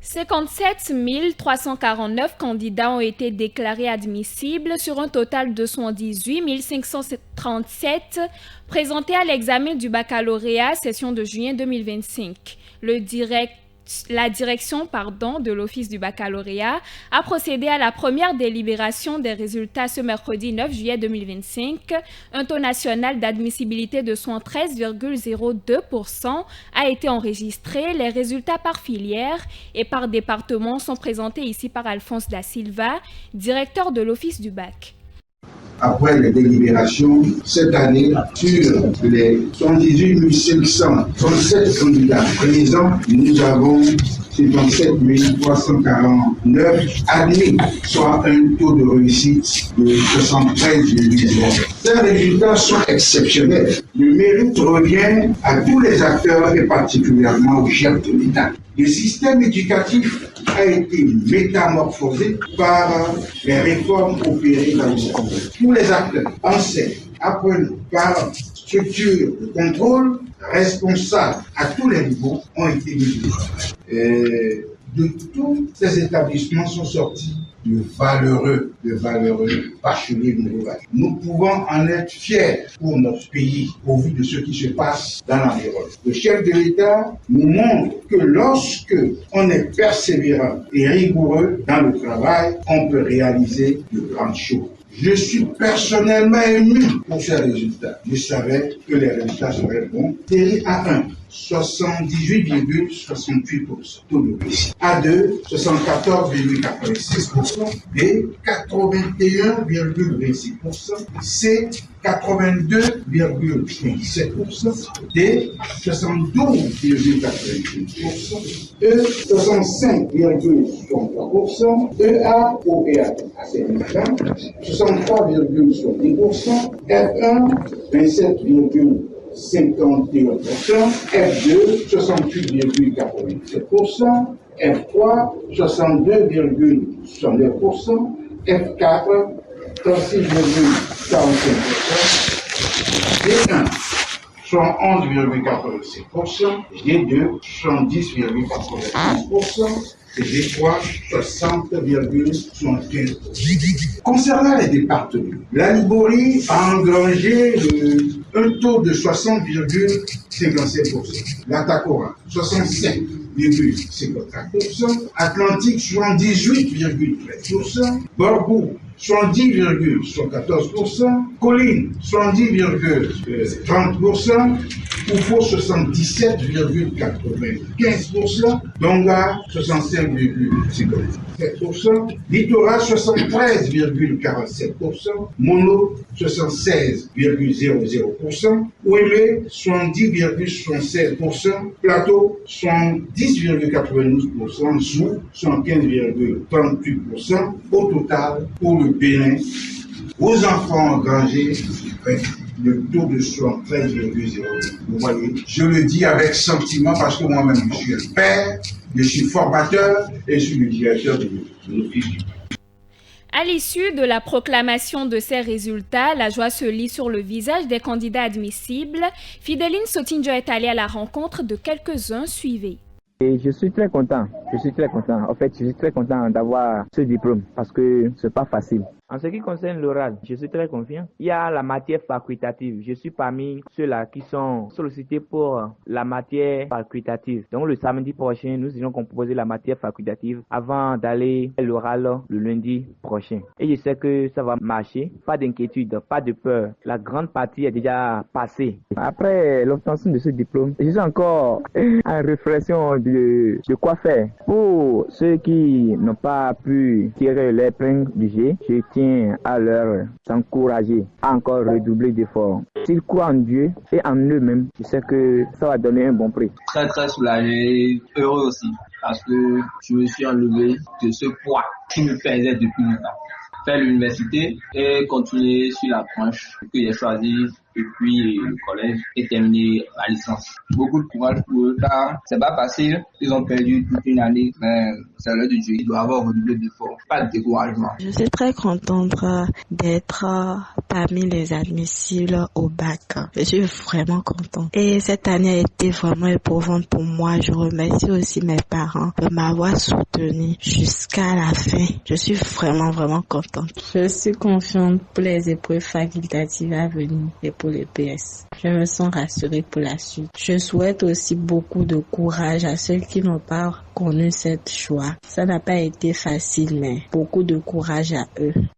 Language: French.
57 349 candidats ont été déclarés admissibles sur un total de 118 537 présentés à l'examen du baccalauréat session de juin 2025. La direction de l'Office du baccalauréat a procédé à la première délibération des résultats ce mercredi 9 juillet 2025. Un taux national d'admissibilité de 13,02% a été enregistré. Les résultats par filière et par département sont présentés ici par Alphonse Da Silva, directeur de l'Office du bac. Après les délibérations, cette année, sur les 118 537 candidats présents, nous avons 57 349 admis, soit un taux de réussite de 73,0%. Ces résultats sont exceptionnels. Le mérite revient à tous les acteurs et particulièrement aux chefs de l'État. Le système éducatif a été métamorphosé par les réformes opérées dans le secondaire. Tous les acteurs, enseignants, apprenants, parents, structures de contrôle, responsables à tous les niveaux ont été mis au travail. De tous ces établissements sont sortis de valeureux bacheliers nouveaux. Nous pouvons en être fiers pour notre pays au vu de ce qui se passe dans l'environnement. Le chef de l'État nous montre que lorsque on est persévérant et rigoureux dans le travail, on peut réaliser de grandes choses. Je suis personnellement ému pour ces résultats. Je savais que les résultats seraient bons. Série A1, 78,68% taux de réussite. A2, 74,86%. B, 81,26%. C, 82,27%. D, 72,88%. E, 65,63%. EA, OEA, 63,70%. F1, 27,51%. F2, 68,87%. F3, 62,69%. F4, 36,45%. D1, 71,87%. G2, 70,86%. Et D3, 60,75%. Concernant les départements, la Liborie a engrangé un taux de 60,57%. La Takora, 65,54%. Atlantique, 78,13%. Bordeaux, 70,14%. Colline, 70,30%. Oufo, 77,95%. Donga, 65,57%. Littoral, 73,47%. Mono, 76,00%. Ouémé, 70,76%. Plateau, 70,92%. Zou, 75,38%. Au total, pour le Bénin, aux enfants engrangés, le taux de 73,0. Vous voyez, je le dis avec sentiment parce que moi-même, je suis un père, je suis formateur et je suis le directeur de l'Office du bac. À l'issue de la proclamation de ces résultats, la joie se lit sur le visage des candidats admissibles. Fideline Sotinjo est allée à la rencontre de quelques-uns. Suivez. Et je suis très content. En fait, je suis très content d'avoir ce diplôme parce que c'est pas facile. En ce qui concerne l'oral, je suis très confiant. Il y a la matière facultative. Je suis parmi ceux-là qui sont sollicités pour la matière facultative. Donc le samedi prochain, nous allons composer la matière facultative avant d'aller à l'oral le lundi prochain. Et je sais que ça va marcher. Pas d'inquiétude, pas de peur. La grande partie est déjà passée. Après l'obtention de ce diplôme, je suis encore en réflexion de quoi faire. Pour ceux qui n'ont pas pu tirer l'épingle du jeu, je tiens à leur encourager à encore redoubler d'efforts. S'ils croient en Dieu et en eux-mêmes, je sais que ça va donner un bon prix. Très soulagé, heureux aussi, parce que je me suis enlevé de ce poids qui me pesait depuis longtemps. Faire l'université et continuer sur la branche que j'ai choisie depuis le collège et terminé la licence. Beaucoup de courage pour eux car c'est pas facile. Ils ont perdu toute une année, mais c'est l'heure de Dieu. Ils doivent avoir redoublé d'efforts. Pas de découragement. Je suis très contente d'être parmi les admissibles au bac. Je suis vraiment contente. Et cette année a été vraiment éprouvante pour moi. Je remercie aussi mes parents de m'avoir soutenue jusqu'à la fin. Je suis vraiment contente. Je suis confiante pour les épreuves facultatives à venir et pour les PS. Je me sens rassurée pour la suite. Je souhaite aussi beaucoup de courage à ceux qui n'ont pas connu cette choix. Ça n'a pas été facile, mais beaucoup de courage à eux.